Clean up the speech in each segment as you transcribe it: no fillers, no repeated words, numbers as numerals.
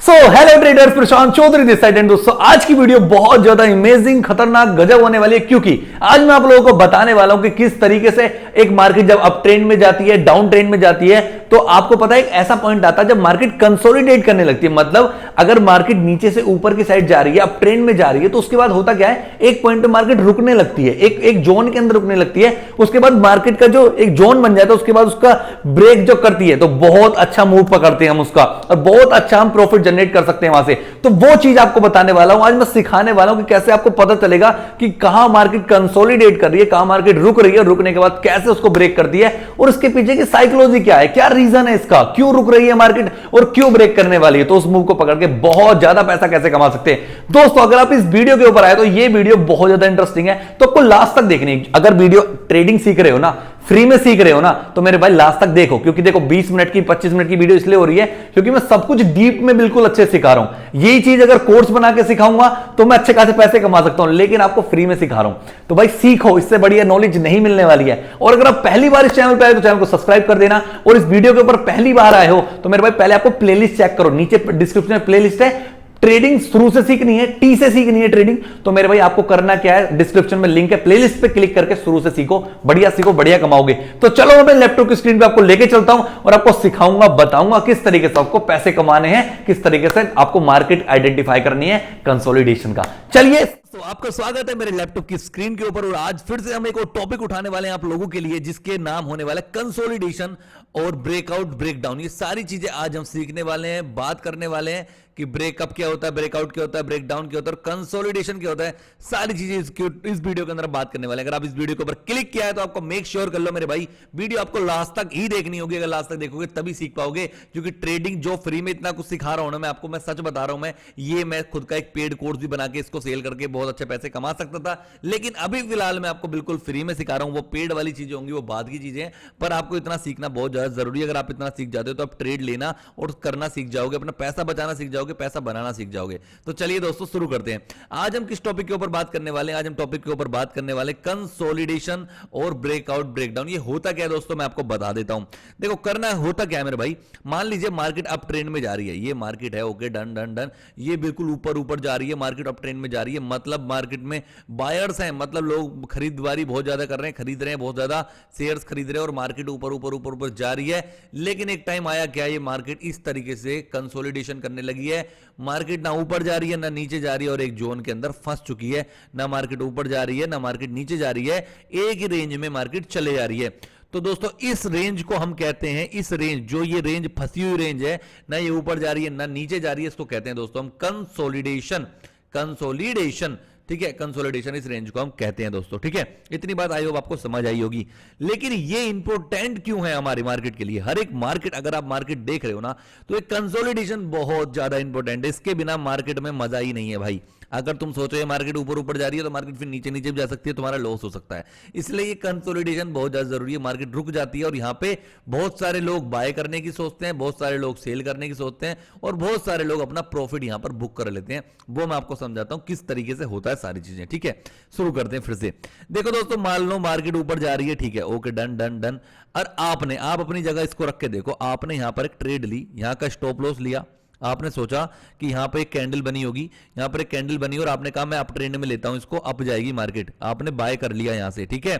Hello traders, Prashant Chaudhary this side. And दोस्तों, आज की वीडियो बहुत ज्यादा इमेजिंग, खतरनाक, गजब होने वाली है, क्योंकि आज मैं आप लोगों को बताने वाला हूं कि किस तरीके से एक मार्केट जब अप ट्रेंड में जाती है, डाउन ट्रेंड में जाती है, तो आपको पता है एक ऐसा पॉइंट आता है जब मार्केट कंसोलिडेट करने लगती है। मतलब अगर मार्केट नीचे से ऊपर की साइड जा रही है, अप ट्रेंड में जा रही है, तो उसके बाद होता क्या है, एक पॉइंट पे मार्केट रुकने लगती है, एक जोन के अंदर रुकने लगती है। उसके बाद मार्केट का जो एक जोन बन जाता है, उसके बाद उसका ब्रेक जो करती है, तो बहुत अच्छा मूव पकड़ते हैं हम उसका, और बहुत अच्छा हम प्रॉफिट जनरेट कर सकते हैं वहां से। तो वो चीज आपको बताने वाला हूं आज, मैं सिखाने वाला हूं कि कैसे आपको पता चलेगा कि कहां मार्केट कंसोलिडेट कर रही है, कहां मार्केट रुक रही है, रुकने के बाद कैसे उसको ब्रेक करती है, और उसके पीछे की साइकोलॉजी क्या है, क्या रीजन है इसका, क्यों रुक रही है मार्केट और क्यों ब्रेक करने वाली है। तो उस मूव को पकड़ के बहुत ज्यादा पैसा कैसे कमा सकते हैं। दोस्तों, अगर आप इस वीडियो के ऊपर आए तो ये वीडियो बहुत ज्यादा इंटरेस्टिंग है, तो आपको लास्ट तक देखनी है। अगर वीडियो ट्रेडिंग सीख रहे हो ना, फ्री में सीख रहे हो ना, तो मेरे भाई लास्ट तक देखो, क्योंकि देखो 20 मिनट की 25 मिनट की वीडियो इसलिए हो रही है क्योंकि मैं सब कुछ डीप में बिल्कुल अच्छे से सिखा रहा हूं। यही चीज अगर कोर्स बना के सिखाऊंगा तो मैं अच्छे खासे पैसे कमा सकता हूं, लेकिन आपको फ्री में सिखा रहा हूं। तो भाई सीखो, इससे बढ़िया नॉलेज नहीं मिलने वाली है। और अगर आप पहली बार इस चैनल पर आए तो चैनल को सब्सक्राइब कर देना, और इस वीडियो के ऊपर पहली बार आए हो तो मेरे भाई पहले आपको प्लेलिस्ट चेक करो, नीचे डिस्क्रिप्शन में प्लेलिस्ट है। ट्रेडिंग शुरू से सीखनी है, टी से सीखनी है ट्रेडिंग, तो मेरे भाई आपको करना क्या है, डिस्क्रिप्शन में लिंक है, प्लेलिस्ट पे क्लिक करके शुरू से सीखो, बढ़िया कमाओगे। तो चलो मैं अपने लैपटॉप की स्क्रीन पे आपको लेके चलता हूं और आपको सिखाऊंगा, बताऊंगा किस तरीके से आपको पैसे कमाने हैं, किस तरीके से आपको मार्केट आइडेंटिफाई करनी है कंसोलिडेशन का। चलिए, तो आपका स्वागत है मेरे लैपटॉप की स्क्रीन के ऊपर, और आज फिर से हम एक और टॉपिक उठाने वाले हैं आप लोगों के लिए, जिसके नाम होने वाला है कंसोलिडेशन और ब्रेकआउट, ब्रेकडाउन। ये सारी चीजें आज हम सीखने वाले हैं, बात करने वाले हैं कि ब्रेकअप क्या होता है, ब्रेकआउट क्या होता है, ब्रेकडाउन क्या होता है, और कंसोलिडेशन क्या होता है। सारी चीजें इस वीडियो के अंदर बात करने वाले हैं। अगर आप इस वीडियो के ऊपर क्लिक किया है तो आपको मेक श्योर कर लो मेरे भाई, वीडियो आपको लास्ट तक ही देखनी होगी। अगर लास्ट तक देखोगे तभी सीख पाओगे, क्योंकि ट्रेडिंग जो फ्री में इतना कुछ सिखा रहा हूं ना मैं आपको, मैं सच बता रहा हूं, मैं खुद का एक पेड कोर्स भी बना के इसको सेल करके बहुत अच्छे पैसे कमा सकता था, लेकिन अभी फिलहाल मैं आपको बिल्कुल फ्री में सिखा रहा हूं। वो पेड वाली चीजें होंगी, वो बाद की चीजें हैं, पर आपको इतना सीखना बहुत ज्यादा जरूरी है। अगर आप इतना सीख जाते हो तो आप ट्रेड लेना और करना सीख जाओगे, अपना पैसा बचाना सीख जाओगे, पैसा बनाना सीख जाओगे। तो चलिए दोस्तों, शुरू करते हैं। आज हम किस टॉपिक के ऊपर बात करने वाले हैं? आज हम टॉपिक के ऊपर बात करने वाले कंसोलिडेशन और ब्रेकआउट, ब्रेकडाउन। ये होता क्या है दोस्तों, मैं आपको बता देता हूं। देखो, करना होता क्या है मेरे भाई, मान लीजिए मार्केट अप ट्रेंड में जा रही है, ये मार्केट है, ओके, डन डन डन, ये बिल्कुल ऊपर ऊपर जा रही है, मार्केट अप ट्रेंड में जा रही है, मतलब मार्केट में बायर्स हैं, मतलब लोग खरीददारी बहुत ज्यादा कर रहे हैं, खरीद रहे हैं, बहुत ज्यादा शेयर्स खरीद रहे हैं, और मार्केट ऊपर ऊपर ऊपर ऊपर जा रही है। लेकिन एक टाइम आया क्या, ये मार्केट इस तरीके से कंसोलिडेशन करने लगी है, मार्केट ना ऊपर जा रही है ना नीचे जा रही है, और एक जोन के अंदर फंस चुकी है, ना मार्केट ऊपर जा रही है ना मार्केट नीचे जा रही है, एक ही रेंज में मार्केट चले जा रही है। तो दोस्तों, इस रेंज को हम कहते हैं, इस रेंज, जो ये रेंज फंसी हुई रेंज है, ना ये ऊपर जा रही है ना नीचे जा रही है, इसको कहते हैं दोस्तों हम कंसोलिडेशन। कंसोलिडेशन, ठीक है, कंसोलिडेशन, इस रेंज को हम कहते हैं दोस्तों। ठीक है, इतनी बात आई होप आपको समझ आई होगी। लेकिन ये इंपॉर्टेंट क्यों है हमारे मार्केट के लिए? हर एक मार्केट, अगर आप मार्केट देख रहे हो ना, तो एक कंसोलिडेशन बहुत ज्यादा इंपॉर्टेंट है। इसके बिना मार्केट में मजा ही नहीं है भाई। अगर तुम सोचो ये मार्केट ऊपर ऊपर जा रही है तो मार्केट फिर नीचे नीचे भी जा सकती है, तुम्हारा लॉस हो सकता है। इसलिए ये कंसोलिडेशन बहुत ज्यादा जरूरी है। मार्केट रुक जाती है और यहाँ पे बहुत सारे लोग बाय करने की सोचते हैं, बहुत सारे लोग सेल करने की सोचते हैं, और बहुत सारे लोग अपना प्रॉफिट यहाँ पर बुक कर लेते हैं। वो मैं आपको समझाता हूँ किस तरीके से होता है सारी चीजें। ठीक है, शुरू करते हैं फिर से। देखो दोस्तों, मान लो मार्केट ऊपर जा रही है, ठीक है, ओके, डन डन डन, और आप अपनी जगह इसको रख के देखो, आपने यहाँ पर एक ट्रेड ली, यहाँ का स्टॉप लॉस लिया, आपने सोचा कि यहां पे एक कैंडल बनी होगी, यहां पर एक कैंडल बनी, और आपने कहा मैं अप ट्रेंड में लेता हूं इसको, अप जाएगी मार्केट, आपने बाय कर लिया यहां से। ठीक है,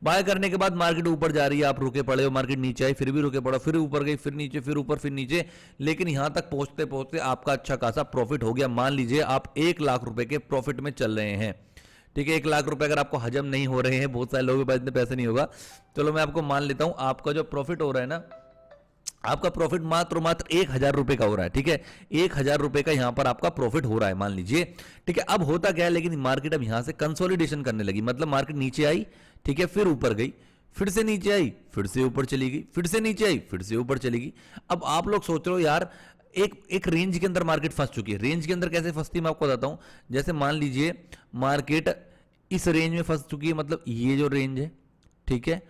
बाय करने के बाद मार्केट ऊपर जा रही है, आप रुके पड़े हो, मार्केट नीचे आई, फिर भी रुके पड़ो, फिर ऊपर गई, फिर नीचे, फिर ऊपर, फिर नीचे, लेकिन यहां तक पहुंचते पहुंचते आपका अच्छा खासा प्रॉफिट हो गया। मान लीजिए आप 1 लाख रुपए के प्रॉफिट में चल रहे हैं। ठीक है, 1 लाख रुपए अगर आपको हजम नहीं हो रहे हैं, बहुत सारे लोगों के पास इतने पैसे नहीं होगा, चलो मैं आपको मान लेता हूं, आपका जो प्रॉफिट हो रहा है ना, आपका प्रॉफिट मात्र 1,000 रुपए का हो रहा है। ठीक है, 1,000 रुपए का यहां पर आपका प्रॉफिट हो रहा है, मान लीजिए। ठीक है, अब होता क्या है, लेकिन मार्केट अब यहां से कंसोलिडेशन करने लगी, मतलब मार्केट नीचे आई, ठीक है, फिर ऊपर गई, फिर से नीचे आई, फिर से ऊपर चली गई, फिर से नीचे आई, फिर से ऊपर चली गई। अब आप लोग सोच रहे हो यार, एक रेंज के अंदर मार्केट फंस चुकी है। रेंज के अंदर कैसे फंसती है मैं आपको बताता हूं। जैसे मान लीजिए मार्केट इस रेंज में फंस चुकी है, मतलब ये जो रेंज है, ठीक है,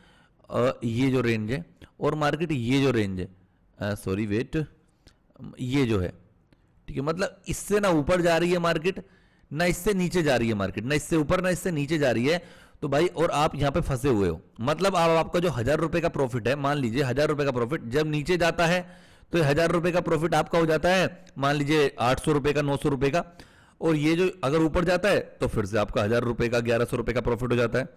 ये जो रेंज है, और मार्केट ये जो रेंज है, सॉरी वेट, ये जो है, ठीक है, मतलब इससे ना ऊपर जा रही है मार्केट, ना इससे नीचे जा रही है मार्केट, ना इससे ऊपर ना इससे नीचे जा रही है। तो भाई, और आप यहां पे फंसे हुए हो, मतलब आपका जो 1,000 रुपए का प्रॉफिट है, मान लीजिए 1,000 रुपए का प्रॉफिट जब नीचे जाता है तो 1000 रुपए का प्रॉफिट आपका हो जाता है, मान लीजिए 800 रुपए का, 900 रुपए का। और ये जो अगर ऊपर जाता है तो फिर से आपका 1000 रुपए का, 1100 रुपए का प्रॉफिट हो जाता है।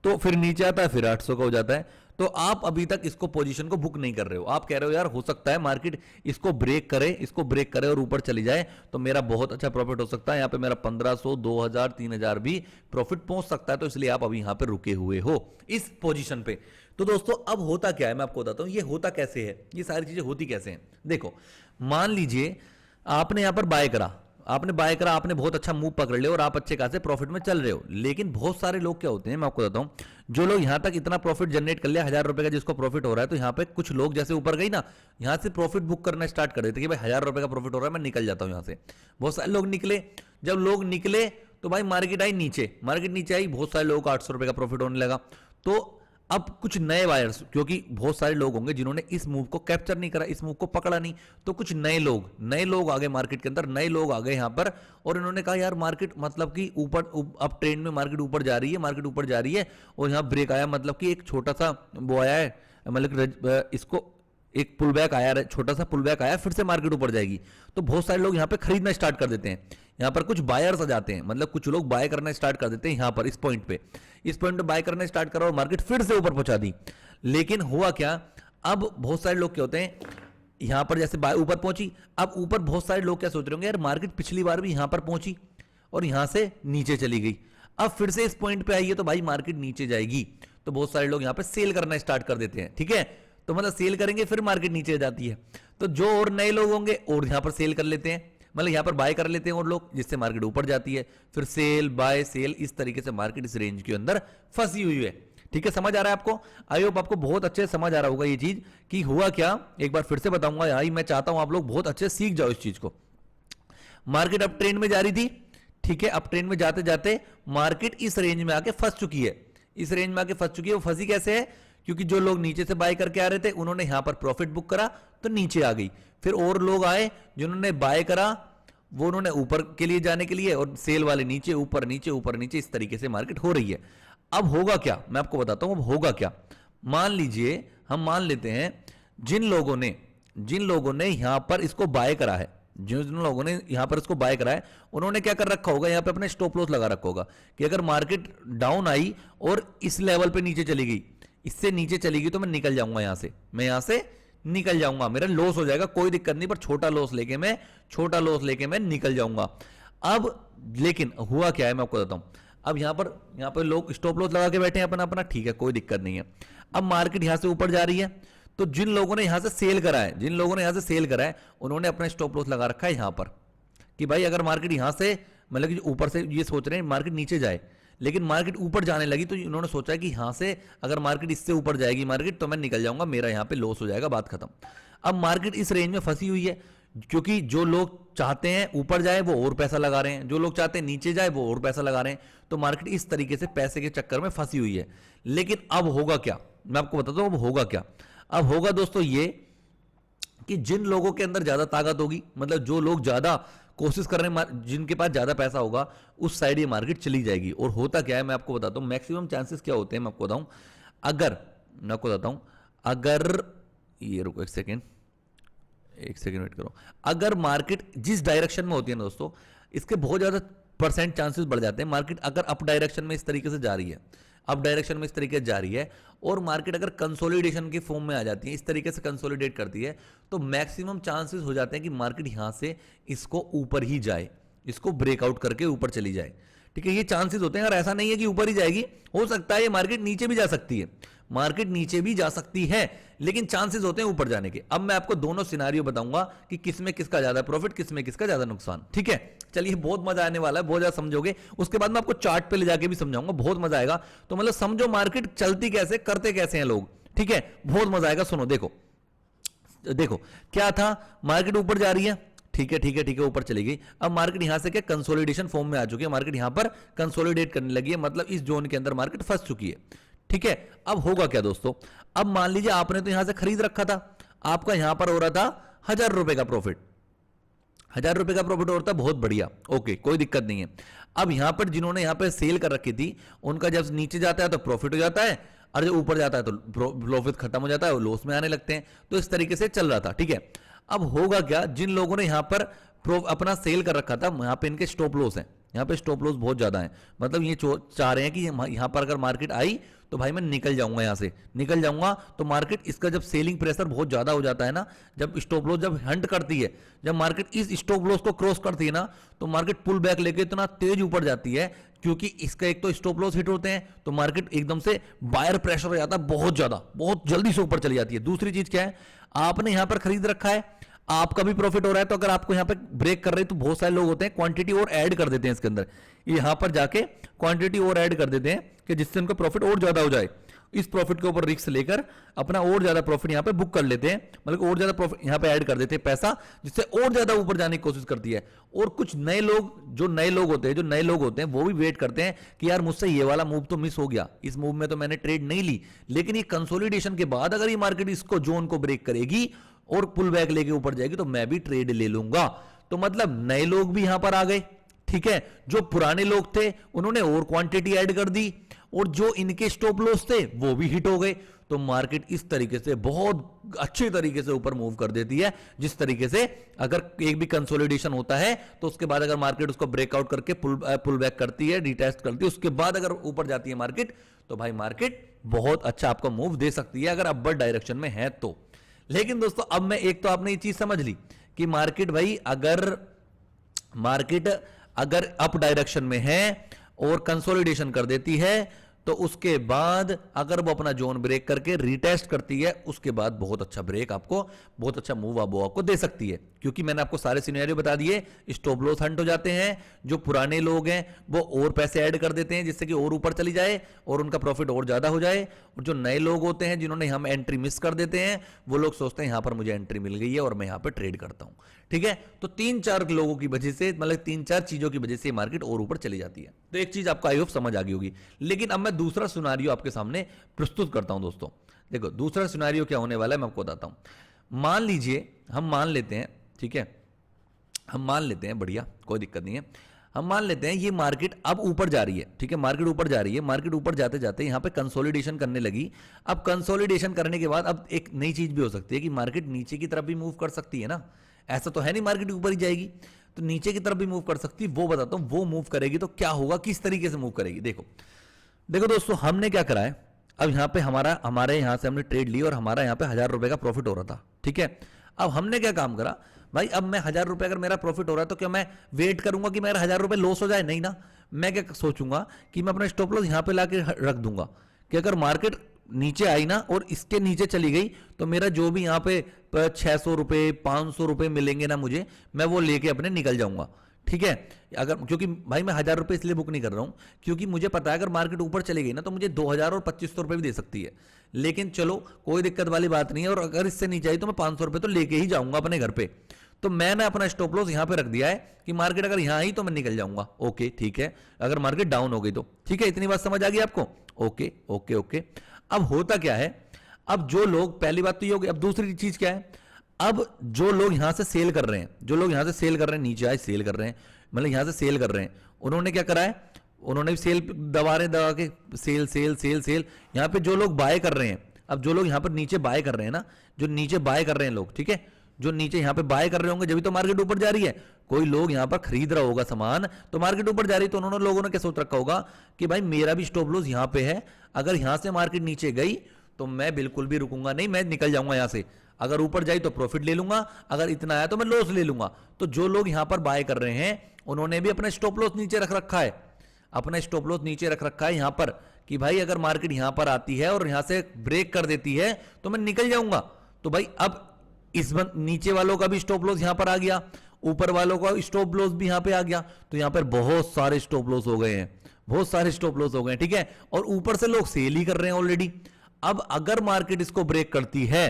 तो फिर नीचे आता है, फिर 800 का हो जाता है। तो आप अभी तक इसको पोजीशन को बुक नहीं कर रहे हो। आप कह रहे हो यार हो सकता है मार्केट इसको ब्रेक करे और ऊपर चली जाए तो मेरा बहुत अच्छा प्रॉफिट हो सकता है, यहां पे मेरा 1500, 2000, 3000 भी प्रॉफिट पहुंच सकता है। तो इसलिए आप अभी यहां पे रुके हुए हो इस पोजीशन पे। तो दोस्तों अब होता क्या है मैं आपको बताता हूं, ये होता कैसे है, ये सारी चीजें होती कैसे हैं। देखो, मान लीजिए आपने यहां पर बाय करा, आपने बहुत अच्छा मूव पकड़ लिया और आप अच्छे खासे प्रॉफिट में चल रहे हो। लेकिन बहुत सारे लोग क्या होते हैं मैं आपको बताता हूं, जो लोग यहां तक इतना प्रॉफिट जनरेट कर लिया 1000 रुपए का जिसको प्रॉफिट हो रहा है, तो यहां पे कुछ लोग जैसे ऊपर गई ना, यहां से प्रॉफिट बुक करना स्टार्ट कर देते कि भाई 1000 रुपए का प्रॉफिट हो रहा है, मैं निकल जाता हूं यहां से। बहुत सारे लोग निकले, जब लोग निकले तो भाई मार्केट नीचे आई, बहुत सारे लोगों को 800 रुपए का प्रॉफिट होने लगा। तो अब कुछ नए बायर्स, क्योंकि बहुत सारे लोग होंगे जिन्होंने इस मूव को कैप्चर नहीं करा, इस मूव को पकड़ा नहीं, तो कुछ नए लोग आ गए मार्केट के अंदर, नए लोग आ गए यहां पर और इन्होंने कहा यार मार्केट मतलब कि ऊपर, अब ट्रेंड में मार्केट ऊपर जा रही है और यहां ब्रेक आया, मतलब कि एक छोटा सा वो आया है, मतलब इसको एक पुल बैक आया, छोटा सा पुल बैक आया, फिर से मार्केट ऊपर जाएगी। तो बहुत सारे लोग यहां पे खरीदना स्टार्ट कर देते हैं, यहां पर कुछ बायर्स आ जाते हैं, मतलब कुछ लोग बाय करना स्टार्ट कर देते हैं यहां पर इस पॉइंट पे बाय करना स्टार्ट करा और मार्केट फिर से ऊपर पहुंचा दी। लेकिन हुआ क्या, अब बहुत सारे लोग क्या होते हैं, यहां पर जैसे बाय ऊपर पहुंची, अब ऊपर बहुत सारे लोग क्या सोच रहे होंगे, यार मार्केट पिछली बार भी यहां पर पहुंची और यहां से नीचे चली गई, अब फिर से इस पॉइंट पे आई है तो भाई मार्केट नीचे जाएगी। तो बहुत सारे लोग यहां पर सेल करना स्टार्ट कर देते हैं, ठीक है। तो मतलब सेल करेंगे फिर मार्केट नीचे जाती है, तो जो और नए लोग होंगे और यहां पर सेल कर लेते हैं, मतलब यहां पर बाय कर लेते हैं और लोग, जिससे मार्केट ऊपर जाती है, फिर सेल बाय सेल, इस तरीके से मार्केट इस रेंज के अंदर फंसी हुई है। ठीक है, समझ आ रहा है आपको? आई होप आपको बहुत अच्छे से समझ आ रहा होगा ये चीज कि हुआ क्या। एक बार फिर से बताऊंगा, यही मैं चाहता हूं आप लोग बहुत अच्छे से सीख जाओ इस चीज को। मार्केट अप ट्रेंड में जा रही थी, ठीक है, अप ट्रेंड में जाते जाते मार्केट इस रेंज में आके फंस चुकी है, वो फंसी कैसे है, क्योंकि जो लोग नीचे से बाय करके आ रहे थे उन्होंने यहां पर प्रॉफिट बुक करा तो नीचे आ गई, फिर और लोग आए जिन्होंने बाय करा, वो उन्होंने ऊपर के लिए जाने के लिए, और सेल वाले नीचे ऊपर नीचे, इस तरीके से मार्केट हो रही है। अब होगा क्या मैं आपको बताता हूं, अब होगा क्या। मान लीजिए हम मान लेते हैं जिन लोगों ने यहां पर इसको बाय करा है, जिन लोगों ने यहां पर इसको बाय करा है, उन्होंने क्या कर रखा होगा, यहां पे अपने स्टॉप लॉस लगा रखा होगा कि अगर मार्केट डाउन आई और इस लेवल पे नीचे चली गई, इससे नीचे चली गई तो मैं निकल जाऊंगा यहां से, निकल जाऊंगा, मेरा लॉस हो जाएगा, कोई दिक्कत नहीं, पर छोटा लॉस लेके मैं निकल जाऊंगा। अब लेकिन हुआ क्या है मैं आपको बताता हूं, अब यहां पर लोग स्टॉप लॉस लगा के बैठे हैं अपना, ठीक है, कोई दिक्कत नहीं है। अब मार्केट यहां से ऊपर जा रही है, तो जिन लोगों ने यहां से सेल करा है, उन्होंने अपना स्टॉप लॉस लगा रखा है यहां पर कि भाई अगर मार्केट यहां से, मतलब कि ऊपर से ये सोच रहे हैं मार्केट नीचे जाए, लेकिन मार्केट ऊपर जाने लगी तो उन्होंने सोचा कि यहां से अगर मार्केट इससे ऊपर जाएगी मार्केट तो मैं निकल जाऊंगा, मेरा यहां पे लॉस हो जाएगा, बात खत्म। अब मार्केट इस रेंज में फंसी हुई है, क्योंकि जो लोग चाहते हैं ऊपर जाए वो और पैसा लगा रहे हैं, जो लोग चाहते हैं नीचे जाए वो और पैसा लगा रहे हैं, तो मार्केट इस तरीके से पैसे के चक्कर में फंसी हुई है। लेकिन अब होगा क्या मैं आपको बताता हूं, अब होगा क्या। अब होगा दोस्तों ये कि जिन लोगों के अंदर ज्यादा ताकत होगी, मतलब जो लोग ज्यादा कोशिश कर रहे हैं, जिनके पास ज्यादा पैसा होगा, उस साइड ये मार्केट चली जाएगी। और होता क्या है मैं आपको बताता हूं, मैक्सिमम चांसेस क्या होते हैं मैं आपको बताऊं, अगर ये रुको एक सेकेंड वेट करो, अगर मार्केट जिस डायरेक्शन में होती है ना दोस्तों, इसके बहुत ज्यादा परसेंट चांसेस बढ़ जाते हैं। मार्केट अगर अप डायरेक्शन में इस तरीके से जा रही है, और मार्केट अगर कंसोलिडेशन के फॉर्म में आ जाती है, इस तरीके से कंसोलिडेट करती है, तो मैक्सिमम चांसेस हो जाते हैं कि मार्केट यहां से इसको ऊपर ही जाए, इसको ब्रेकआउट करके ऊपर चली जाए। ठीक है, ये चांसेस होते हैं, और ऐसा नहीं है कि ऊपर ही जाएगी, हो सकता है ये मार्केट नीचे भी जा सकती है, लेकिन चांसेस होते हैं ऊपर जाने के। अब मैं आपको दोनों सिनारियो बताऊंगा कि किसमें किसका ज्यादा प्रॉफिट, किसमें किसका ज्यादा नुकसान। ठीक है, चलिए, बहुत मजा आने वाला है, बहुत ज्यादा समझोगे। उसके बाद मैं आपको चार्ट पे ले जाके भी समझाऊंगा, बहुत मजा आएगा। तो मतलब समझो मार्केट चलती कैसे, करते कैसे हैं लोग। ठीक है, बहुत मजा आएगा। सुनो, देखो क्या था, मार्केट ऊपर जा रही है, ठीक है, ऊपर चली गई। अब मार्केट यहां से क्या कंसोलिडेशन फॉर्म में आ चुकी है, मार्केट यहां पर कंसोलिडेट करने लगी है, मतलब इस जोन के अंदर मार्केट फंस चुकी है। ठीक है, अब होगा क्या दोस्तों, अब मान लीजिए आपने तो यहां से खरीद रखा था, आपका यहां पर हो रहा था 1000 रुपए का प्रॉफिट, 1000 रुपए का प्रॉफिट हो रहा था, बहुत बढ़िया, ओके, कोई दिक्कत नहीं है। अब यहां पर जिन्होंने यहां पर सेल कर रखी थी, उनका जब नीचे जाता है तो प्रॉफिट हो जाता है, और जब ऊपर जाता है तो प्रॉफिट खत्म हो जाता है, वो लॉस में आने लगते हैं। तो इस तरीके से चल रहा था। ठीक है, अब होगा क्या, जिन लोगों ने यहां पर अपना सेल कर रखा था, यहां पे इनके स्टॉप लॉस हैं, यहाँ पे स्टॉप लॉस बहुत ज्यादा है, मतलब ये चाह रहे हैं कि यहां पर अगर मार्केट आई तो भाई मैं निकल जाऊंगा, यहां से निकल जाऊंगा। तो मार्केट इसका जब सेलिंग प्रेशर बहुत ज्यादा हो जाता है ना, जब स्टॉप लॉस जब हंट करती है, जब मार्केट इस स्टॉप लॉस को क्रॉस करती है ना, तो मार्केट पुल बैक लेके इतना तेज ऊपर जाती है, क्योंकि इसका एक तो स्टॉप लॉस हिट होते हैं, तो मार्केट एकदम से बायर प्रेशर हो जाता है बहुत ज्यादा, बहुत जल्दी से ऊपर चली जाती है। दूसरी चीज क्या है, आपने यहां पर खरीद रखा है, आपका भी प्रॉफिट हो रहा है, तो अगर आपको यहां पे ब्रेक कर रहे हैं, तो बहुत सारे लोग होते हैं क्वांटिटी और ऐड कर देते हैं इसके अंदर, यहां पर जाके क्वांटिटी और ऐड कर देते हैं कि जिससे उनका प्रॉफिट और ज्यादा हो जाए। इस प्रॉफिट के ऊपर रिस्क लेकर अपना और ज्यादा प्रॉफिट यहां पे बुक कर लेते हैं, मतलब और ज्यादा प्रॉफिट यहां पे ऐड कर देते हैं पैसा, जिससे और ज्यादा ऊपर जाने की कोशिश करती है। और कुछ नए लोग, जो नए लोग होते हैं वो भी वेट करते हैं कि यार मुझसे ये वाला मूव तो मिस हो गया, इस मूव में तो मैंने ट्रेड नहीं ली, लेकिन ये कंसोलिडेशन के बाद अगर ये मार्केट इसको जोन को ब्रेक करेगी और पुल बैक लेके ऊपर जाएगी तो मैं भी ट्रेड ले लूंगा। तो मतलब नए लोग भी यहां पर आ गए, ठीक है। जो पुराने लोग थे उन्होंने और क्वांटिटी ऐड कर दी, और जो इनके स्टॉप लॉस थे वो भी हिट हो गए। तो मार्केट इस तरीके से बहुत अच्छे तरीके से ऊपर मूव कर देती है, जिस तरीके से अगर एक भी कंसोलिडेशन होता है तो उसके बाद अगर मार्केट उसको ब्रेकआउट करके पुल बैक करती है, रिटेस्ट करती है, उसके बाद अगर ऊपर जाती है मार्केट, तो भाई मार्केट बहुत अच्छा आपको मूव दे सकती है अगर अपवर्ड डायरेक्शन में है तो। लेकिन दोस्तों अब मैं एक तो आपने ये चीज समझ ली कि मार्केट भाई अगर अप डायरेक्शन में है और कंसोलिडेशन कर देती है, तो उसके बाद अगर वो अपना जोन ब्रेक करके रिटेस्ट करती है, उसके बाद बहुत अच्छा ब्रेक आपको, बहुत अच्छा मूव आपको दे सकती है। क्योंकि मैंने आपको सारे सिनेरियो बता दिए, स्टॉप लॉस हंट हो जाते हैं, जो पुराने लोग हैं वो और पैसे ऐड कर देते हैं जिससे कि और ऊपर चली जाए और उनका प्रॉफिट और ज्यादा हो जाए, और जो नए लोग होते हैं जिन्होंने हम एंट्री मिस कर देते हैं, वो लोग सोचते हैं यहां पर मुझे एंट्री मिल गई है और मैं यहां पर ट्रेड करता हूं, ठीक है। तो 3-4 लोगों की वजह से, मतलब 3-4 चीजों की वजह से मार्केट और ऊपर चली जाती है। तो एक चीज आपको आई होप समझ आ गई होगी। लेकिन अब मैं दूसरा सिनेरियो आपके सामने प्रस्तुत करता हूं दोस्तों। देखो दूसरा सिनेरियो क्या होने वाला है मैं आपको बताता हूं। मान लीजिए, हम मान लेते हैं, ठीक है, हम मान लेते हैं, बढ़िया कोई दिक्कत नहीं है, हम मान लेते हैं ये मार्केट अब ऊपर जा रही है, ठीक है, मार्केट ऊपर जा रही है, मार्केट ऊपर जाते जाते यहां पे कंसोलिडेशन करने लगी। अब कंसोलिडेशन करने के बाद अब एक नई चीज भी हो सकती है कि मार्केट नीचे की तरफ भी मूव कर सकती है ना, ऐसा तो है नहीं मार्केट ऊपर ही जाएगी, तो नीचे की तरफ भी मूव कर सकती है। वो बताता हूं, वो मूव करेगी तो क्या होगा, किस तरीके से मूव करेगी। देखो दोस्तों, हमने क्या करा है, अब यहां पे हमारे यहां से हमने ट्रेड ली और हमारा यहां पे 1000 रुपए का प्रॉफिट हो रहा था, ठीक है। अब हमने क्या काम करा भाई, अब मैं 1000 रुपए अगर मेरा प्रॉफिट हो रहा है तो क्या मैं वेट करूंगा कि मेरा 1000 रुपए लॉस हो जाए? नहीं ना, मैं क्या सोचूंगा कि मैं अपना स्टॉप लॉस यहां पे लाके रख दूंगा कि अगर मार्केट नीचे आई ना और इसके नीचे चली गई तो मेरा जो भी यहां पे 600 रुपए 500 रुपए मिलेंगे ना मुझे, मैं वो लेके अपने निकल जाऊंगा, ठीक है। अगर, क्योंकि भाई मैं 1000 रुपए इसलिए बुक नहीं कर रहा हूं क्योंकि मुझे पता है अगर मार्केट ऊपर चली गई ना तो मुझे 2000 और 2500 रुपए भी दे सकती है, लेकिन चलो कोई दिक्कत वाली बात नहीं है, और अगर इससे नीचे आई तो मैं 500 रुपए तो लेके ही जाऊंगा अपने घर पे। तो मैंने अपना स्टॉप लॉस यहां पे रख दिया है कि मार्केट अगर यहां आई तो मैं निकल जाऊंगा, ओके ठीक है। अगर मार्केट डाउन हो गई तो ठीक है, इतनी बात समझ आ गई आपको? Okay okay okay. अब होता क्या है, अब जो लोग, पहली बात तो ये हो गई, अब दूसरी चीज क्या है, अब जो लोग यहां से सेल कर रहे हैं, जो लोग यहां से सेल कर रहे हैं, नीचे आए सेल कर रहे हैं, मतलब यहां से सेल कर रहे हैं, उन्होंने क्या करा है, उन्होंने भी सेल दबा के सेल सेल सेल सेल। यहां पे जो लोग बाय कर रहे हैं, अब जो लोग यहां पर नीचे बाय कर रहे हैं ना, जो नीचे बाय कर रहे हैं लोग, ठीक है, जो नीचे यहां पे बाय कर रहे होंगे जब भी तो मार्केट ऊपर जा रही है। कोई लोग यहां पर खरीद रहा होगा सामान, तो मार्केट ऊपर जा रही है, तो उन्होंने लोगों ने क्या सोच रखा होगा कि भाई मेरा भी स्टॉप लॉस यहां पे है, अगर यहां से मार्केट नीचे गई तो मैं बिल्कुल भी रुकूंगा नहीं, मैं निकल जाऊंगा यहां से, अगर ऊपर जाई तो प्रॉफिट ले लूंगा, अगर इतना आया तो मैं लॉस ले लूंगा। तो जो लोग यहां पर बाय कर रहे हैं उन्होंने भी अपना स्टॉप लॉस नीचे रख रखा है, अपना स्टॉप लॉस नीचे रख रखा है यहां पर कि भाई अगर मार्केट यहां पर आती है और यहां से ब्रेक कर देती है तो मैं निकल जाऊंगा। तो भाई अब इस नीचे वालों का भी स्टॉप लॉस यहां पर आ गया, ऊपर वालों का स्टॉप लॉस भी यहां पे आ गया, तो यहां पर बहुत सारे स्टॉप लॉस हो गए हैं, बहुत सारे स्टॉप लॉस हो गए, ठीक है। और ऊपर से लोग सेल ही कर रहे हैं ऑलरेडी। अब अगर मार्केट इसको ब्रेक करती है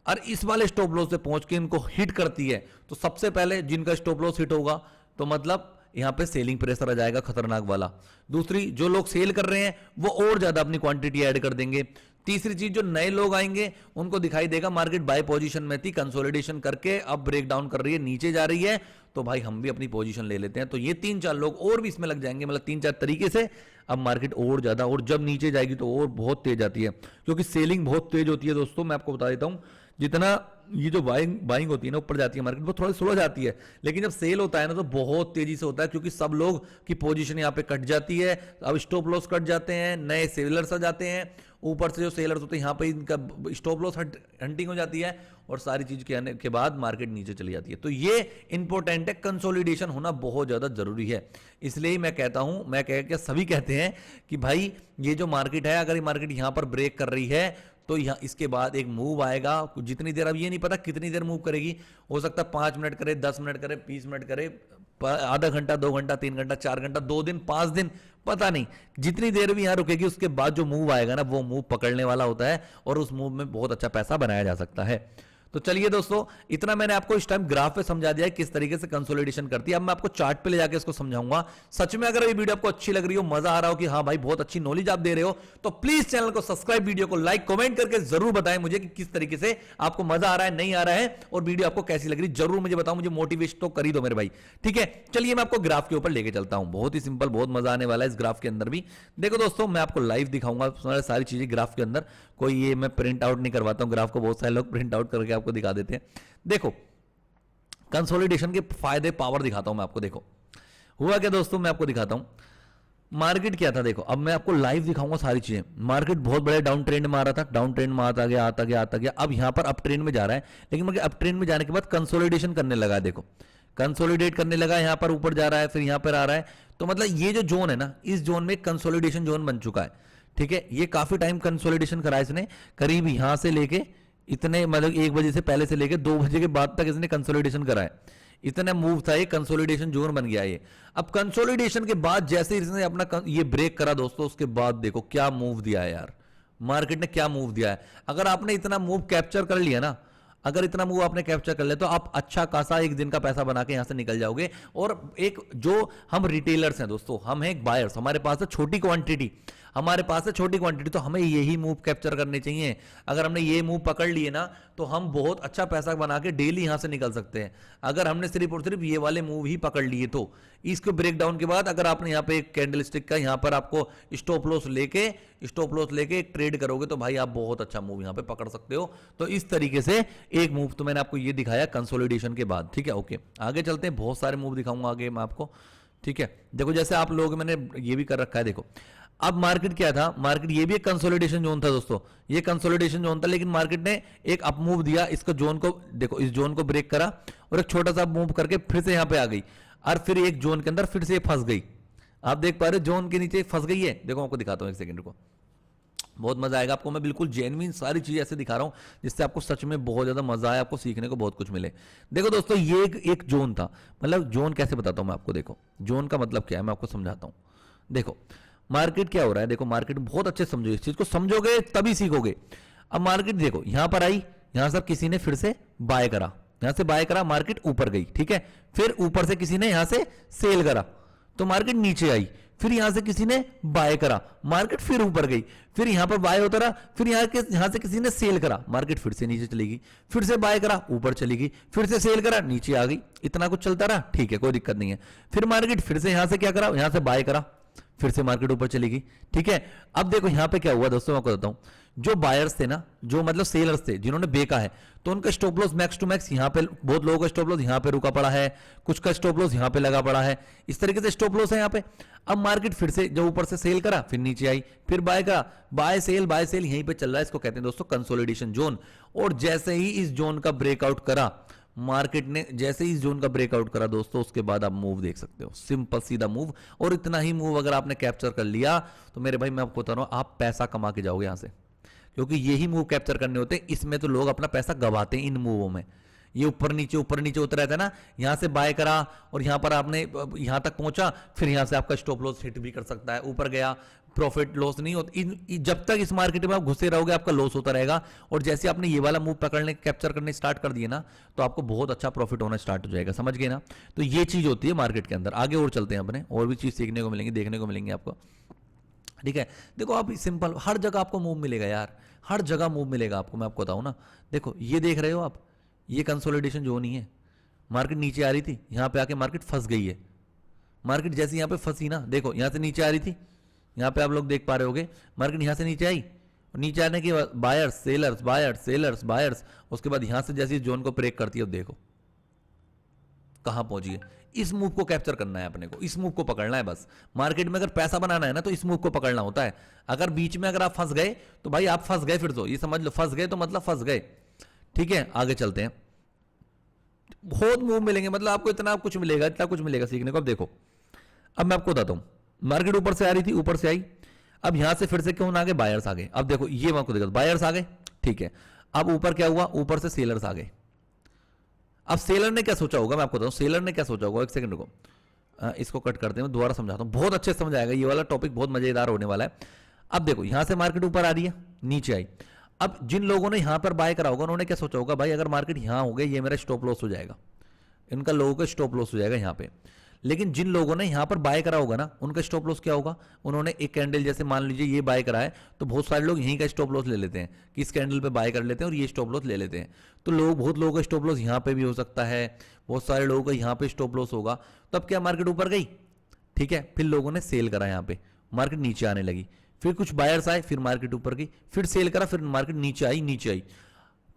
और इस वाले स्टॉप लॉस से पहुंच के इनको हिट करती है, तो सबसे पहले जिनका स्टॉप लॉस हिट होगा तो मतलब यहां पे सेलिंग प्रेशर आ जाएगा खतरनाक वाला। दूसरी, जो लोग सेल कर रहे हैं वो और ज्यादा अपनी क्वांटिटी ऐड कर देंगे। तीसरी चीज, जो नए लोग आएंगे उनको दिखाई देगा मार्केट बाय पोजीशन में थी, कंसोलिडेशन करके अब ब्रेक डाउन कर रही है, नीचे जा रही है, तो भाई हम भी अपनी पोजीशन ले लेते हैं। तो ये 3-4 लोग और भी इसमें लग जाएंगे, मतलब 3-4 तरीके से अब मार्केट और ज्यादा, और जब नीचे जाएगी तो और बहुत तेज आती है, क्योंकि सेलिंग बहुत तेज होती है दोस्तों। मैं आपको बता देता हूं, जितना ये जो बाइंग होती है ना ऊपर जाती है मार्केट, वो थोड़ी स्लो जाती है, लेकिन जब सेल होता है ना तो बहुत तेजी से होता है, क्योंकि सब लोग की पोजीशन यहाँ पे कट जाती है, अब स्टॉप लॉस कट जाते हैं, नए सेलर्स आ जाते हैं, ऊपर से जो सेलर्स होते हैं यहाँ पे इनका स्टॉप लॉस हंटिंग हो जाती है, और सारी चीज के आने के बाद मार्केट नीचे चली जाती है। तो ये इंपॉर्टेंट है, कंसोलिडेशन होना बहुत ज्यादा जरूरी है। इसलिए मैं कहता हूं, मैं कह के सभी कहते हैं कि भाई ये जो मार्केट है, अगर ये मार्केट यहां पर ब्रेक कर रही है तो यहां इसके बाद एक मूव आएगा, जितनी देर, अब ये नहीं पता कितनी देर मूव करेगी, हो सकता है 5 मिनट करे, 10 मिनट करे, 20 मिनट करे, आधा घंटा, 2 घंटा, 3 घंटा, 4 घंटा, 2 दिन, 5 दिन, पता नहीं, जितनी देर भी यहां रुकेगी उसके बाद जो मूव आएगा ना वो मूव पकड़ने वाला होता है, और उस मूव में बहुत अच्छा पैसा बनाया जा सकता है। तो चलिए दोस्तों, इतना मैंने आपको इस टाइम ग्राफ पे समझा दिया है किस तरीके से कंसोलिडेशन करती है। अब मैं आपको चार्ट पे ले जाके इसको समझाऊंगा। सच में अगर ये वीडियो आपको अच्छी लग रही हो, मजा आ रहा हो कि हाँ भाई बहुत अच्छी नॉलेज आप दे रहे हो, तो प्लीज चैनल को सब्सक्राइब, वीडियो को लाइक, कमेंट करके जरूर बताएं मुझे कि किस तरीके से आपको मजा आ रहा है, नहीं आ रहा है, और वीडियो आपको कैसी लग रही, जरूर मुझे बताओ, मुझे मोटिवेट तो कर ही दो मेरे भाई। ठीक है, चलिए मैं आपको ग्राफ के ऊपर लेके चलता हूं, बहुत ही सिंपल, बहुत मजा आने वाला है इस ग्राफ के अंदर भी। देखो दोस्तों, मैं आपको लाइव दिखाऊंगा सारी चीजें ग्राफ के अंदर, कोई ये मैं प्रिंट आउट नहीं करवाता हूं ग्राफ को, बहुत सारे लोग प्रिंट आउट करके आपको दिखा देते हैं। देखो कंसोलिडेशन के फायदे, पावर दिखाता हूं मैं आपको। देखो हुआ क्या दोस्तों, मैं आपको दिखाता हूं मार्केट क्या था। देखो अब मैं आपको लाइव दिखाऊंगा सारी चीजें। मार्केट बहुत बड़े डाउन ट्रेंड में आ रहा था, डाउन ट्रेंड में आता गया, आता गया, आता गया, अब यहां पर अप ट्रेंड में जा रहा है, लेकिन अप ट्रेंड में जाने के बाद कंसोलिडेशन करने लगा। देखो कंसोलिडेट करने लगा, यहां पर ऊपर जा रहा है, फिर यहां पर आ रहा है, तो मतलब ये जो जोन है ना, इस जोन में कंसोलिडेशन जोन बन चुका है। ठीक है, ये काफी टाइम कंसोलिडेशन करा इसने, करीब यहां से लेके इतने, मतलब 1 बजे से पहले से लेके 2 बजे के बाद तक इसने कंसोलिडेशन करा है। इतना मूव था, ये कंसोलिडेशन जोन बन गया ये। अब कंसोलिडेशन के बाद जैसे इसने अपना ये ब्रेक करा दोस्तों, उसके बाद देखो क्या मूव दिया है यार, मार्केट ने क्या मूव दिया है। अगर आपने इतना मूव कैप्चर कर लिया ना, अगर इतना मूव आपने कैप्चर कर लिया तो आप अच्छा खासा एक दिन का पैसा बना के यहां से निकल जाओगे। और एक जो हम रिटेलर्स हैं दोस्तों, हम हैं बायर्स, हमारे पास है छोटी क्वांटिटी, हमारे पास है छोटी क्वांटिटी, तो हमें यही मूव कैप्चर करने चाहिए। अगर हमने ये मूव पकड़ लिए ना तो हम बहुत अच्छा पैसा बना के डेली यहां से निकल सकते हैं। अगर हमने सिर्फ और सिर्फ ये वाले मूव ही पकड़ लिए तो इसको ब्रेकडाउन के बाद अगर आपने यहाँ पे एक कैंडल स्टिक का यहाँ पर आपको स्टॉप लॉस लेके एक ट्रेड करोगे तो भाई आप बहुत अच्छा मूव यहाँ पे पकड़ सकते हो। तो इस तरीके से एक मूव तो मैंने आपको ये दिखाया कंसोलिडेशन के बाद। ठीक है, ओके, आगे चलते हैं, बहुत सारे मूव दिखाऊंगा आगे मैं आपको। ठीक है, देखो जैसे आप लोग, मैंने ये भी कर रखा है। देखो अब मार्केट क्या था, मार्केट ये भी एक कंसोलिडेशन जोन था दोस्तों, ये कंसोलिडेशन जोन था, लेकिन मार्केट ने एक अप मूव दिया, इसको जोन को देखो, इस जोन को ब्रेक करा और एक छोटा सा मूव करके फिर से यहां पे आ गई, और फिर एक जोन के अंदर फिर से फंस गई। आप देख पा रहे हो जोन के नीचे फंस गई है। देखो आपको दिखाता हूं, एक सेकंड को, बहुत मजा आएगा आपको, मैं बिल्कुल जेन्युइन सारी चीजें ऐसे दिखा रहा हूं जिससे आपको सच में बहुत ज्यादा मजा आए, आपको सीखने को बहुत कुछ मिले। देखो दोस्तों, ये एक जोन था, मतलब जोन कैसे बताता हूं मैं आपको। देखो जोन का मतलब क्या है मैं आपको समझाता हूं। देखो मार्केट क्या हो रहा है, देखो मार्केट बहुत अच्छे समझो, इस चीज को समझोगे तभी सीखोगे। अब मार्केट देखो यहां पर आई, यहां से किसी ने फिर से बाय करा, यहां से बाय करा, मार्केट ऊपर गई। ठीक है, फिर ऊपर से किसी ने यहां से सेल करा तो मार्केट नीचे आई, फिर यहां से किसी ने बाय करा, मार्केट फिर ऊपर गई, फिर यहां पर बाय होता रहा, फिर यहां से किसी ने सेल करा, मार्केट फिर से नीचे चली गई, फिर से बाय करा, ऊपर चली गई, फिर से सेल करा, नीचे आ गई। इतना कुछ चलता रहा, ठीक है, कोई दिक्कत नहीं है। फिर मार्केट फिर से यहां से क्या करा, यहां से बाय करा, फिर से मार्केट ऊपर चली गई। ठीक है, अब देखो यहां पे क्या हुआ दोस्तों, मैं आपको बताता हूं। जो बायर्स थे ना, जो मतलब सेलर्स थे जिन्होंने बेचा है, तो उनका stop loss max to max यहां पे, बहुत लोगों का स्टॉप लॉस यहां पे रुका पड़ा है, कुछ का स्टॉप लॉस यहां पे लगा पड़ा है, इस तरीके से स्टॉप लॉस है यहां पे। अब मार्केट फिर से जो ऊपर से सेल करा, फिर नीचे आई, फिर बाय करा, बाय सेल यहीं पे चल रहा है। इसको कहते हैं दोस्तों कंसोलिडेशन जोन। और जैसे ही इस जोन का ब्रेकआउट करा मार्केट ने, जैसे ही इस जोन का ब्रेकआउट करा दोस्तों, उसके बाद आप मूव देख सकते हो, सिंपल सीधा मूव। और इतना ही मूव अगर आपने कैप्चर कर लिया तो मेरे भाई मैं आपको बता रहा हूं, आप पैसा कमा के जाओगे यहां से, क्योंकि यही मूव कैप्चर करने होते हैं। इसमें तो लोग अपना पैसा गवाते हैं इन मूवों में। ये ऊपर नीचे होता रहता है ना, यहां से बाय करा और यहां पर आपने यहां तक पहुंचा, फिर यहां से आपका स्टॉप लॉस हिट भी कर सकता है, ऊपर गया, प्रॉफिट लॉस नहीं होता। जब तक इस मार्केट में आप घुसे रहोगे आपका लॉस होता रहेगा। और जैसे आपने ये वाला मूव पकड़ने, कैप्चर करने स्टार्ट कर दिए ना, तो आपको बहुत अच्छा प्रॉफिट होना स्टार्ट हो जाएगा। समझ गए ना? तो ये चीज होती है मार्केट के अंदर। आगे और चलते हैं अपने, और भी चीज सीखने को मिलेंगी, देखने को मिलेंगे आपको। ठीक है, देखो आप सिंपल, हर जगह आपको मूव मिलेगा यार, हर जगह मूव मिलेगा आपको। मैं आपको बताऊं ना, देखो ये देख रहे हो आप, ये कंसोलिडेशन जोन ही है। मार्केट नीचे आ रही थी, यहां पे आके मार्केट फंस गई है। मार्केट जैसे यहां पे फंसी ना, देखो यहां से नीचे आ रही थी, यहां पे आप लोग देख पा रहे होगे, मार्केट यहां से नीचे आई, नीचे आने के बाद buyers sellers buyers sellers buyers, उसके बाद यहां से जैसे जोन को ब्रेक करती है, अब देखो कहां पहुंची है। इस मूव को कैप्चर करना है अपने को, इस मूव को पकड़ना है बस। मार्केट में अगर पैसा बनाना है ना तो इस मूव को पकड़ना होता है। अगर बीच में अगर आप फंस गए तो भाई आप फंस गए, फिर तो ये समझ लो फंस गए तो मतलब फंस गए। ठीक है, आगे चलते हैं। बहुत मूव मिलेंगे, मतलब आपको इतना कुछ मिलेगा, इतना कुछ मिलेगा सीखने को। अब देखो, अब मैं आपको बताता हूं, मार्केट ऊपर से आ रही थी, ऊपर से आई, अब यहां से फिर से क्यों आ गए, बायर्स आ गए। अब देखो ये मैं आपको देखा, बायर्स आ गए, ठीक है। अब ऊपर क्या हुआ, ऊपर से सेलर्स आ गए। अब सेलर ने क्या सोचा होगा, मैं आपको बताऊं सेलर ने क्या सोचा होगा, एक सेकंड को इसको कट करते हैं, दोबारा समझाता हूं, बहुत अच्छे से समझ आएगा, ये वाला टॉपिक बहुत मजेदार होने वाला है। अब देखो यहां से मार्केट ऊपर आ रही है, नीचे आई। अब जिन लोगों ने यहां पर बाय करा होगा उन्होंने क्या सोचा होगा, भाई अगर मार्केट यहां हो गई ये मेरा स्टॉप लॉस हो जाएगा, इनका लोगों का स्टॉप लॉस हो जाएगा यहां पे। लेकिन जिन लोगों ने यहां पर बाय करा होगा ना, उनका स्टॉप लॉस क्या होगा, उन्होंने एक कैंडल जैसे मान लीजिए ये बाय करा है, तो बहुत सारे लोग यहीं का स्टॉप लॉस ले लेते हैं कि इस कैंडल पे बाय कर लेते हैं और ये स्टॉप लॉस ले लेते हैं। तो बहुत लोगों का स्टॉप लॉस यहां पे भी हो सकता है, बहुत सारे लोगों का यहां पे स्टॉप लॉस होगा। तब क्या मार्केट ऊपर गई, ठीक है, फिर लोगों ने सेल करा, यहां पे मार्केट नीचे आने लगी, फिर कुछ बायर्स आए, फिर मार्केट ऊपर गई, फिर सेल करा, फिर मार्केट नीचे आई, नीचे आई,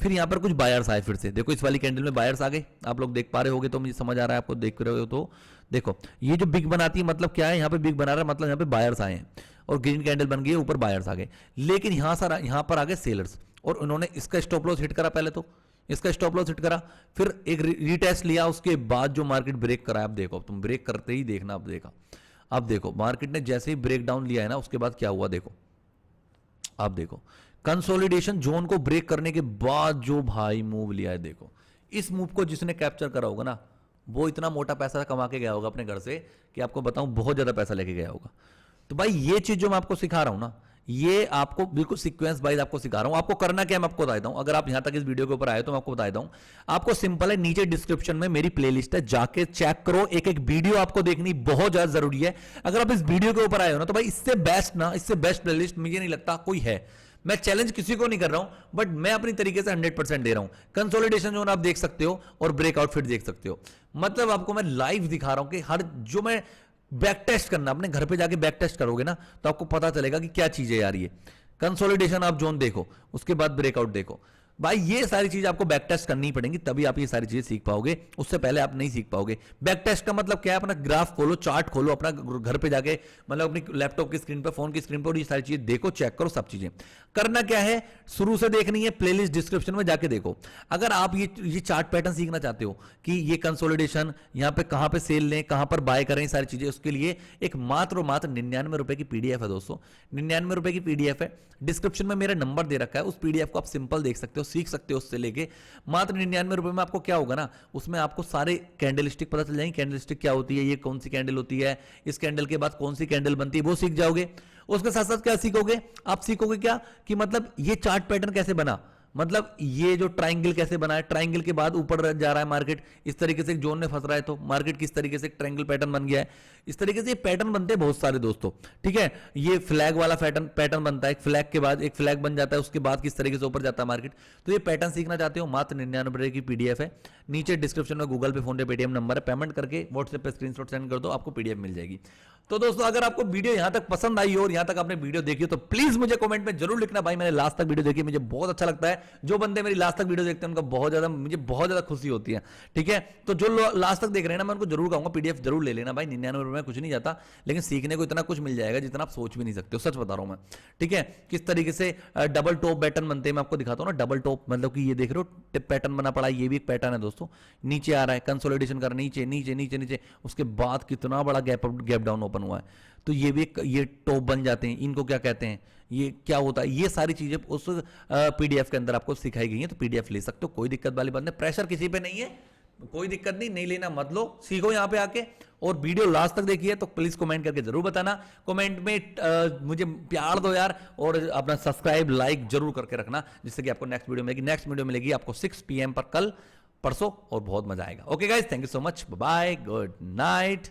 फिर यहां पर कुछ बायर्स आए फिर से। देखो इस वाली कैंडल में बायर्स आ गए, आप लोग देख पा रहे होगे तो मुझे समझ आ रहा है, आपको देख रहे हो तो देखो ये जो बिग बनाती है मतलब क्या है, यहां पे बिग बना रहा है मतलब यहां पे बायर्स आए हैं और ग्रीन कैंडल बन गई है, ऊपर बायर्स आ गए। लेकिन यहां पर आ गए सेलर्स और उन्होंने इसका स्टॉप लॉस हिट करा, पहले तो इसका स्टॉप लॉस हिट करा, फिर एक रीटेस्ट लिया, उसके बाद जो मार्केट ब्रेक करा, अब देखो तुम ब्रेक करते ही देखना, अब देखा, अब देखो मार्केट ने जैसे ही ब्रेक डाउन लिया है ना, उसके बाद क्या हुआ देखो, आप देखो कंसोलिडेशन जोन को ब्रेक करने के बाद जो भाई मूव लिया है, देखो इस मूव को जिसने कैप्चर करा होगा ना, वो इतना मोटा पैसा कमा के गया होगा अपने घर से कि आपको बताऊं बहुत ज्यादा पैसा लेके गया होगा। तो भाई ये चीज जो मैं आपको सिखा रहा हूं ना, ये आपको बिल्कुल सीक्वेंस वाइज आपको सिखा रहा हूं। आपको करना क्या है मैं आपको बता देता हूं, अगर आप यहां तक इस वीडियो के ऊपर आए तो मैं आपको बता देता हूं। आपको सिंपल है, नीचे डिस्क्रिप्शन में मेरी प्लेलिस्ट है, जाके चेक करो, एक एक वीडियो आपको देखनी बहुत ज्यादा जरूरी है। अगर आप इस वीडियो के ऊपर आए हो ना, तो भाई इससे बेस्ट ना, इससे बेस्ट प्लेलिस्ट मुझे नहीं लगता कोई है। मैं चैलेंज किसी को नहीं कर रहा हूं, बट मैं अपनी तरीके से 100% दे रहा हूं। कंसोलिडेशन जोन आप देख सकते हो और ब्रेकआउट फिट देख सकते हो, मतलब आपको मैं लाइव दिखा रहा हूं कि हर जो मैं बैक टेस्ट करना, अपने घर पे जाके बैक टेस्ट करोगे ना तो आपको पता चलेगा कि क्या चीजें आ रही है। कंसोलिडेशन आप जोन देखो, उसके बाद ब्रेकआउट देखो, भाई ये सारी चीज आपको बैक टेस्ट करनी पड़ेगी, तभी आप ये सारी चीजें सीख पाओगे, उससे पहले आप नहीं सीख पाओगे। बैक टेस्ट का मतलब क्या है, अपना ग्राफ खोलो, चार्ट खोलो, अपना घर पे जाके मतलब अपनी लैपटॉप की स्क्रीन पे, फोन की स्क्रीन पे, और ये सारी चीजें देखो, चेक करो, सब चीजें करना क्या है, शुरू से देखनी है, प्लेलिस्ट डिस्क्रिप्शन में जाके देखो। अगर आप ये चार्ट पैटर्न सीखना चाहते हो कि ये कंसोलिडेशन यहां पे कहां पे सेल लें, कहां पर बाय करें, सारी चीजें, उसके लिए एक मात्र 99 रुपए की पीडीएफ है दोस्तों, 99 रुपए की पीडीएफ है। डिस्क्रिप्शन में मेरा नंबर दे रखा है, उस पीडीएफ को आप सिंपल देख सकते हो, सीख सकते हो उससे लेके। मात्र 99 रुपए में आपको क्या होगा ना, उसमें आपको सारे कैंडल स्टिक पता चल जाएंगे, कैंडल स्टिक क्या होती है, ये कौन सी कैंडल होती है, इस कैंडल के बाद कौन सी कैंडल बनती है, वो सीख जाओगे। उसके साथ साथ क्या सीखोगे, आप सीखोगे क्या कि मतलब ये चार्ट पैटर्न कैसे बना, मतलब ये जो ट्रायंगल कैसे बना है, ट्रायंगल के बाद ऊपर जा रहा है मार्केट, इस तरीके से एक जोन में फंस रहा है तो मार्केट किस तरीके से ट्रायंगल पैटर्न बन गया है, इस तरीके से ये पैटर्न बनते हैं बहुत सारे दोस्तों। ठीक है, ये फ्लैग वाला पैटर्न बनता है, एक फ्लैग के बाद एक फ्लैग बन जाता है, उसके बाद किस तरीके से ऊपर जाता है मार्केट। तो ये पैटर्न सीखना चाहते हो, मात्र 99 रुपए की पीडीएफ है, नीचे डिस्क्रिप्शन में गूगल पे, फोन पे, पेटीएम नंबर है, पेमेंट करके व्हाट्सएप पे स्क्रीनशॉट सेंड कर दो, आपको पीडीएफ मिल जाएगी। तो दोस्तों अगर आपको वीडियो यहां तक पसंद आई हो और यहां तक आपने वीडियो देखी हो तो प्लीज मुझे कमेंट में जरूर लिखना, भाई मैंने लास्ट तक वीडियो देखी, मुझे बहुत अच्छा लगता है। जो बंदे मेरी लास्ट तक वीडियो देखते हैं उनका मुझे बहुत ज्यादा खुशी होती है। ठीक है, तो जो लास्ट तक देख रहे हैं ना, मैं उनको जरूर कहूंगा पीडीएफ जरूर ले लेना भाई, 99 रुपए में कुछ नहीं जाता, लेकिन सीखने को इतना कुछ मिल जाएगा जितना आप सोच भी नहीं सकते हो, सच बता रहा हूं मैं। ठीक है, किस तरीके से डबल टॉप पैटर्न बनते हैं मैं आपको दिखाता हूं ना। डबल टॉप मतलब कि ये देख रहे हो पैटर्न बना पड़ा, ये भी एक पैटर्न है दोस्तों, नीचे आ रहा है, कंसोलिडेशन कर नीचे नीचे नीचे नीचे, उसके बाद कितना बड़ा गैप डाउन ओपन हुआ है, तो ये भी ये टॉप बन जाते हैं, इनको क्या कहते हैं, ये क्या होता है, ये सारी चीजें उस पीडीएफ के अंदर आपको सिखाई गई हैं। तो पीडीएफ ले सकते हो, कोई दिक्कत वाली बात नहीं, प्रेशर किसी पे नहीं है, कोई दिक्कत नहीं लेना मत लो, सीखो यहां पे आके। और वीडियो लास्ट तक देखिए तो प्लीज कमेंट करके जरूर बताना, कमेंट में मुझे प्यार दो यार, और अपना सब्सक्राइब लाइक जरूर करके रखना, जिससे कि आपको नेक्स्ट वीडियो मिलेगी। नेक्स्ट वीडियो मिलेगी आपको 6 PM पर, कल परसों, और बहुत मजा आएगा। Okay guys, thank you so much, bye, good night.